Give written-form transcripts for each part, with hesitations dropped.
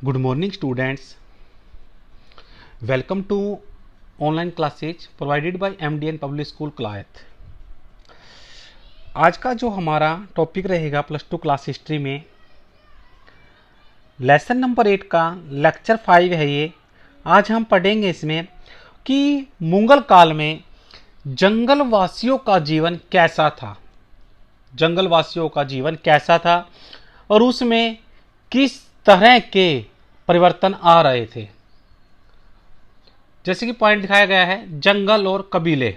Good morning students. Welcome to online classes provided by MDN Public School क्लायत। आज का जो हमारा टॉपिक रहेगा प्लस टू क्लास हिस्ट्री में लेसन नंबर 8 का लेक्चर 5 है। ये आज हम पढ़ेंगे इसमें कि मुगल काल में जंगलवासियों का जीवन कैसा था, जंगलवासियों का जीवन कैसा था और उसमें किस तरह के परिवर्तन आ रहे थे। जैसे कि पॉइंट दिखाया गया है, जंगल और कबीले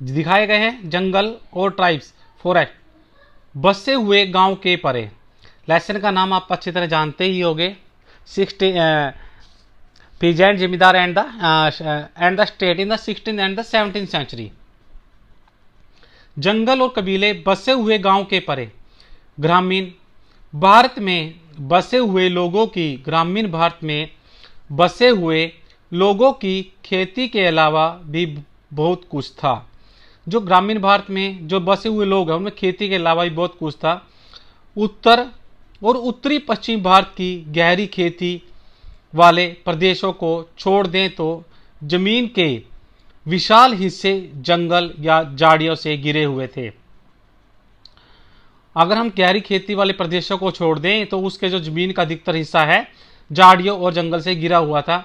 दिखाए गए हैं, जंगल और ट्राइब्स फॉरेस्ट बसे हुए गांव के परे। लेसन का नाम आप अच्छी तरह जानते ही होंगे, 60 peasant zamindar and the state in the 16th and the 17th century. जंगल और कबीले बसे हुए गांव के परे। ग्रामीण भारत में बसे हुए लोगों की ग्रामीण भारत में बसे हुए लोगों की खेती के अलावा भी बहुत कुछ था। जो ग्रामीण भारत में जो बसे हुए लोग हैं उनमें खेती के अलावा भी बहुत कुछ था। उत्तर और उत्तरी पश्चिम भारत की गहरी खेती वाले प्रदेशों को छोड़ दें तो जमीन के विशाल हिस्से जंगल या झाड़ियों से घिरे हुए थे। अगर हम गहरी खेती वाले प्रदेशों को छोड़ दें तो उसके जो जमीन का अधिकतर हिस्सा है झाड़ियों और जंगल से घिरा हुआ था।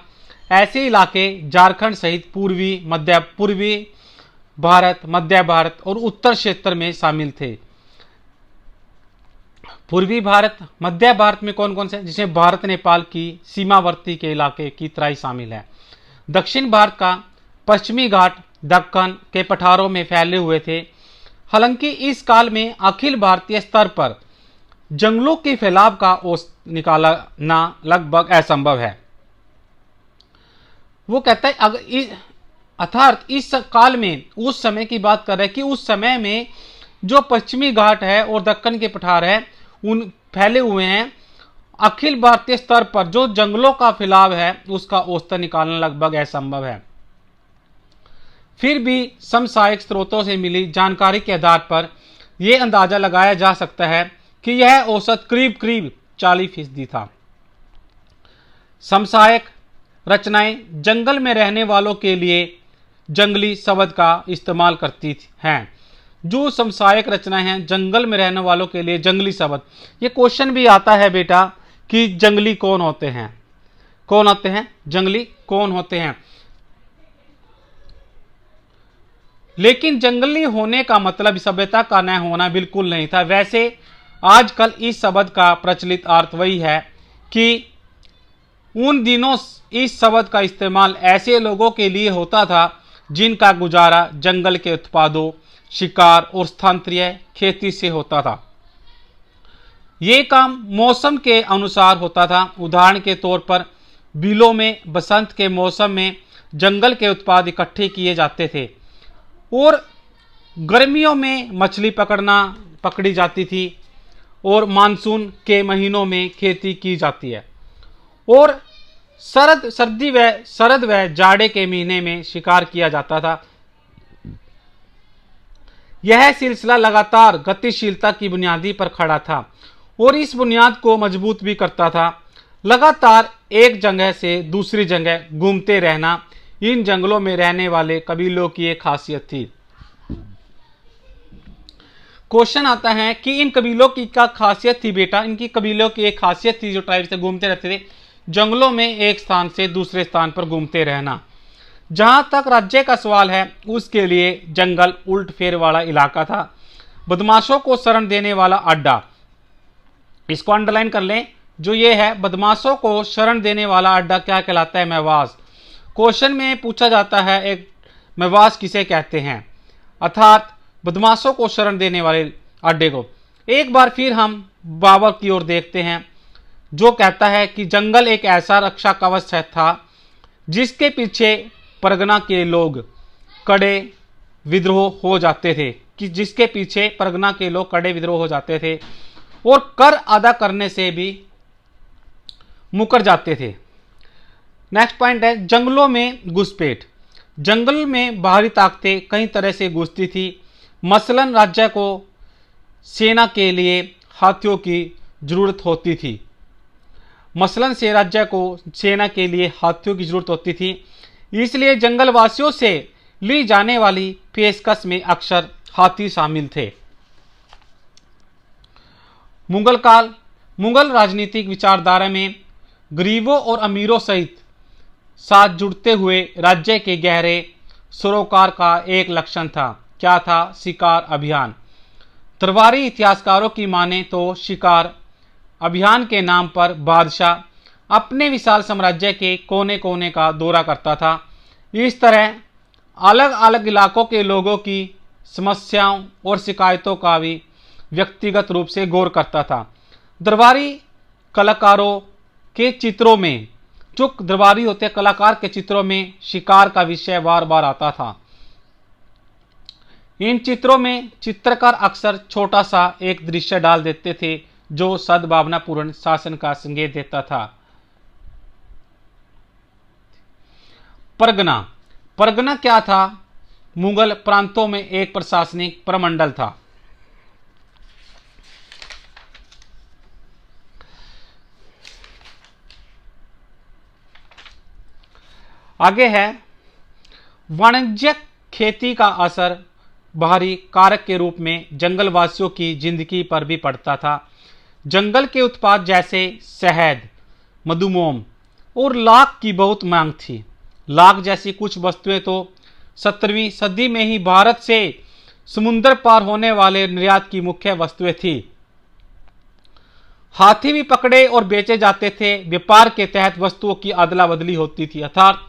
ऐसे इलाके झारखंड सहित पूर्वी भारत, मध्य भारत और उत्तर क्षेत्र में शामिल थे। पूर्वी भारत, मध्य भारत में कौन कौन से, जिसमें भारत नेपाल की सीमावर्ती के इलाके की तराई शामिल है। दक्षिण भारत का पश्चिमी घाट दक्कन के पठारों में फैले हुए थे। हालांकि इस काल में अखिल भारतीय स्तर पर जंगलों के फैलाव का औसत निकालना लगभग असंभव है। वो कहता है अर्थात इस काल में, उस समय की बात कर रहे हैं कि उस समय में जो पश्चिमी घाट है और दक्कन के पठार है उन फैले हुए हैं। अखिल भारतीय स्तर पर जो जंगलों का फैलाव है उसका औसत निकालना लगभग असंभव है। फिर भी समसामयिक स्रोतों से मिली जानकारी के आधार पर यह अंदाजा लगाया जा सकता है कि यह औसत करीब 40% था। समसामयिक रचनाएं जंगल में रहने वालों के लिए जंगली शब्द का इस्तेमाल करती हैं। जो समसामयिक रचनाएं हैं जंगल में रहने वालों के लिए जंगली शब्द, ये क्वेश्चन भी आता है बेटा कि जंगली कौन होते हैं, कौन होते हैं, जंगली कौन होते हैं। लेकिन जंगली होने का मतलब सभ्यता का न होना बिल्कुल नहीं था। वैसे आजकल इस शब्द का प्रचलित अर्थ वही है कि उन दिनों इस शब्द का इस्तेमाल ऐसे लोगों के लिए होता था जिनका गुजारा जंगल के उत्पादों, शिकार और स्थानीय खेती से होता था। ये काम मौसम के अनुसार होता था। उदाहरण के तौर पर बिलों में बसंत के मौसम में जंगल के उत्पाद इकट्ठे किए जाते थे और गर्मियों में मछली पकड़ी जाती थी और मानसून के महीनों में खेती की जाती है और शरद व जाड़े के महीने में शिकार किया जाता था। यह सिलसिला लगातार गतिशीलता की बुनियादी पर खड़ा था और इस बुनियाद को मजबूत भी करता था। लगातार एक जगह से दूसरी जगह घूमते रहना इन जंगलों में रहने वाले कबीलों की एक खासियत थी। क्वेश्चन आता है कि इन कबीलों की क्या खासियत थी बेटा। इनकी कबीलों की एक खासियत थी, जो ट्राइब से घूमते रहते थे जंगलों में, एक स्थान से दूसरे स्थान पर घूमते रहना। जहां तक राज्य का सवाल है उसके लिए जंगल उल्ट फेर वाला इलाका था, बदमाशों को शरण देने वाला अड्डा। इसको अंडरलाइन कर लें, जो ये है बदमाशों को शरण देने वाला अड्डा क्या कहलाता है, मेवास। क्वेश्चन में पूछा जाता है एक मेवास किसे कहते हैं, अर्थात बदमाशों को शरण देने वाले अड्डे को। एक बार फिर हम बाबर की ओर देखते हैं जो कहता है कि जंगल एक ऐसा रक्षा कवच था जिसके पीछे परगना के लोग कड़े विद्रोह हो जाते थे, कि जिसके पीछे परगना के लोग कड़े विद्रोह हो जाते थे और कर अदा करने से भी मुकर जाते थे। नेक्स्ट पॉइंट है जंगलों में घुसपैठ। जंगल में बाहरी ताकतें कई तरह से घुसती थी। मसलन राज्य को सेना के लिए हाथियों की जरूरत होती थी। मसलन से राज्य को सेना के लिए हाथियों की जरूरत होती थी, इसलिए जंगलवासियों से ली जाने वाली पेशकश में अक्सर हाथी शामिल थे। मुगल काल, मुगल राजनीतिक विचारधारा में गरीबों और अमीरों सहित साथ जुड़ते हुए राज्य के गहरे सरोकार का एक लक्षण था। क्या था? शिकार अभियान। दरबारी इतिहासकारों की माने तो शिकार अभियान के नाम पर बादशाह अपने विशाल साम्राज्य के कोने कोने का दौरा करता था। इस तरह अलग अलग इलाकों के लोगों की समस्याओं और शिकायतों का भी व्यक्तिगत रूप से गौर करता था। दरबारी कलाकारों के चित्रों में, जो दरबारी होते कलाकार के चित्रों में शिकार का विषय बार बार आता था। इन चित्रों में चित्रकार अक्सर छोटा सा एक दृश्य डाल देते थे जो सद्भावनापूर्ण शासन का संकेत देता था। परगना। परगना क्या था? मुगल प्रांतों में एक प्रशासनिक प्रमंडल था। आगे है वाणिज्यिक खेती का असर बाहरी कारक के रूप में जंगलवासियों की जिंदगी पर भी पड़ता था। जंगल के उत्पाद जैसे शहद, मधुमोम और लाख की बहुत मांग थी। लाख जैसी कुछ वस्तुएं तो 17वीं सदी में ही भारत से समुद्र पार होने वाले निर्यात की मुख्य वस्तुएं थी। हाथी भी पकड़े और बेचे जाते थे। व्यापार के तहत वस्तुओं की अदला बदली होती थी, अर्थात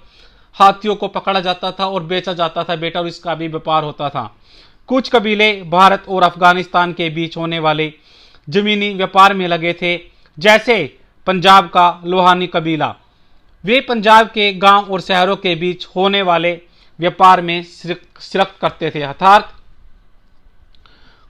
हाथियों को पकड़ा जाता था और बेचा जाता था बेटा, और इसका भी व्यापार होता था। कुछ कबीले भारत और अफगानिस्तान के बीच होने वाले जमीनी व्यापार में लगे थे, जैसे पंजाब का लोहानी कबीला। वे पंजाब के गांव और शहरों के बीच होने वाले व्यापार में शिरकत करते थे। अर्थात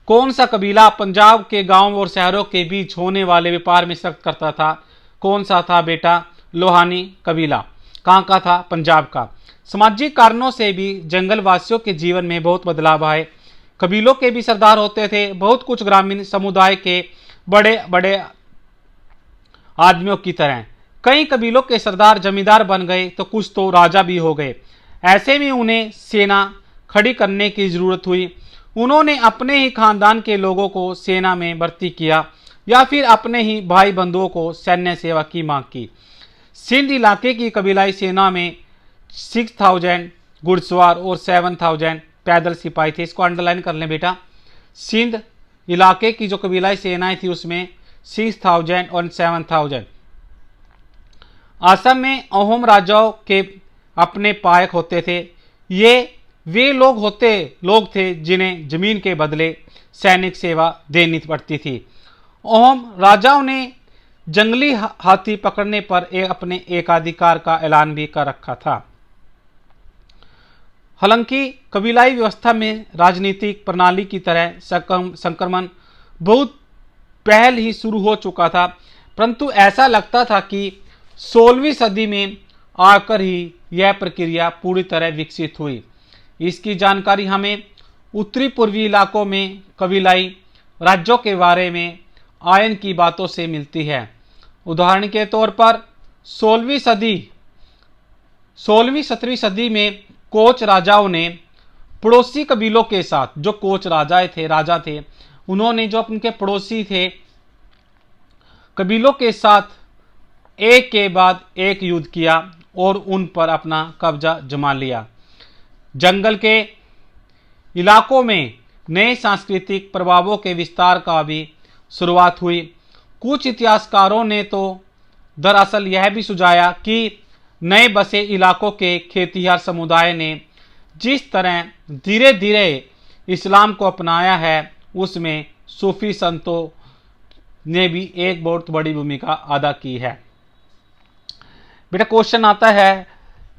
कौन सा कबीला पंजाब के गांव और शहरों के बीच होने वाले व्यापार में शिरकत करता था? कौन सा था बेटा? लोहानी कबीला। कहाँ का था? पंजाब का। सामाजिक कारणों से भी जंगलवासियों के जीवन में बहुत बदलाव आए। कबीलों के भी सरदार होते थे। बहुत कुछ ग्रामीण समुदाय के बड़े बड़े आदमियों की तरह। कई कबीलों के सरदार जमींदार बन गए तो कुछ तो राजा भी हो गए। ऐसे में उन्हें सेना खड़ी करने की जरूरत हुई। उन्होंने अपने ही खानदान के लोगों को सेना में भर्ती किया या फिर अपने ही भाई बंधुओं को सैन्य सेवा की मांग की। सिंध इलाके की कबीलाई सेना में 6000 घुड़सवार और 7000 पैदल सिपाही थे। इसको अंडरलाइन कर लें बेटा। सिंध इलाके की जो कबीलाई सेनाएं थी उसमें 6000 और 7000। असम में अहोम राजाओं के अपने पायक होते थे। ये वे लोग थे जिन्हें जमीन के बदले सैनिक सेवा देनी पड़ती थी। अहोम राजाओं ने जंगली हाथी पकड़ने पर अपने एकाधिकार का ऐलान भी कर रखा था। हालांकि कबीलाई व्यवस्था में राजनीतिक प्रणाली की तरह संक्रमण बहुत पहले ही शुरू हो चुका था, परंतु ऐसा लगता था कि 16वीं सदी में आकर ही यह प्रक्रिया पूरी तरह विकसित हुई। इसकी जानकारी हमें उत्तरी पूर्वी इलाकों में कबीलाई राज्यों के बारे में आयन की बातों से मिलती है। उदाहरण के तौर पर 16वीं-17वीं सदी में कोच राजाओं ने पड़ोसी कबीलों के साथ, जो कोच राजा थे, उन्होंने जो उनके पड़ोसी थे कबीलों के साथ एक के बाद एक युद्ध किया और उन पर अपना कब्जा जमा लिया। जंगल के इलाकों में नए सांस्कृतिक प्रभावों के विस्तार का भी शुरुआत हुई। कुछ इतिहासकारों ने तो दरअसल यह भी सुझाया कि नए बसे इलाकों के खेतिहर समुदाय ने जिस तरह धीरे धीरे इस्लाम को अपनाया है, उसमें सूफी संतों ने भी एक बहुत बड़ी भूमिका अदा की है। बेटा क्वेश्चन आता है,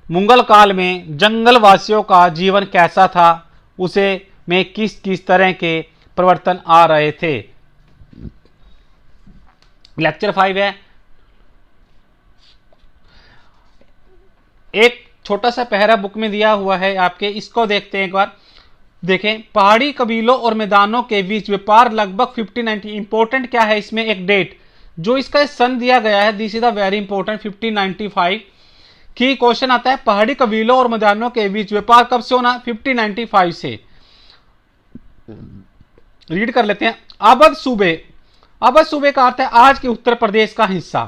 मुगल काल में जंगल वासियों का जीवन कैसा था? उसे में किस किस तरह के परिवर्तन आ रहे थे? लेक्चर 5 है। एक छोटा सा पहरा बुक में दिया हुआ है आपके, इसको देखते हैं एक बार। देखें, पहाड़ी कबीलों और मैदानों के बीच व्यापार लगभग 1590। इंपॉर्टेंट क्या है इसमें? एक डेट जो इसका सन दिया गया है, this is the very important 1595 की क्वेश्चन आता है, पहाड़ी कबीलों और मैदानों के बीच व्यापार कब से होना? 1595 से। रीड कर लेते हैं। अवध सूबे, अवध सूबे का अर्थ है आज के उत्तर प्रदेश का हिस्सा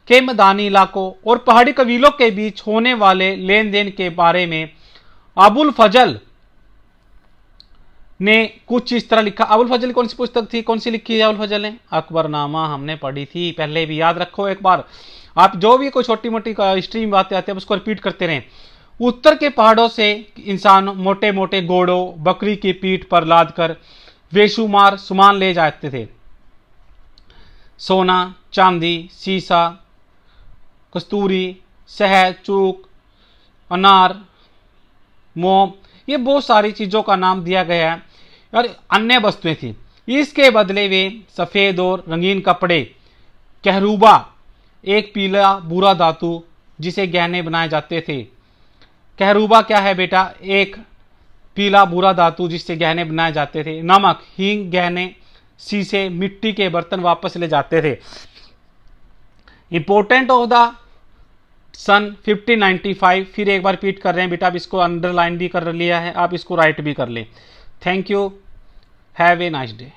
के मैदानी इलाकों और पहाड़ी कबीलों के बीच होने वाले लेन देन के बारे में अबुल फजल ने कुछ इस तरह लिखा। अबुल फजल कौन सी पुस्तक थी, कौन सी लिखी है अबुल फजल ने? अकबरनामा, हमने पढ़ी थी पहले भी, याद रखो एक बार। आप जो भी कोई छोटी मोटी हिस्ट्री में बातें आती है उसको रिपीट करते रहें। उत्तर के पहाड़ों से इंसान मोटे मोटे घोड़ों, बकरी की पीठ पर लाद कर बेशुमार सामान ले जाते थे। सोना, चांदी, सीसा, कस्तूरी, शहद, चूक, अनार, मोम, ये बहुत सारी चीज़ों का नाम दिया गया है और अन्य वस्तुएं थी। इसके बदले वे सफ़ेद और रंगीन कपड़े, कहरूबा, एक पीला बुरा धातु जिसे गहने बनाए जाते थे। कहरूबा क्या है बेटा? एक पीला बुरा धातु जिससे गहने बनाए जाते थे। नमक, हींग, गहने, शीशे, मिट्टी के बर्तन वापस ले जाते थे। इंपॉर्टेंट ऑफ द सन 1595, फिर एक बार रिपीट कर रहे हैं बेटा, आप इसको अंडरलाइन भी कर लिया है, आप इसको राइट भी कर लें। Thank you, have a nice day.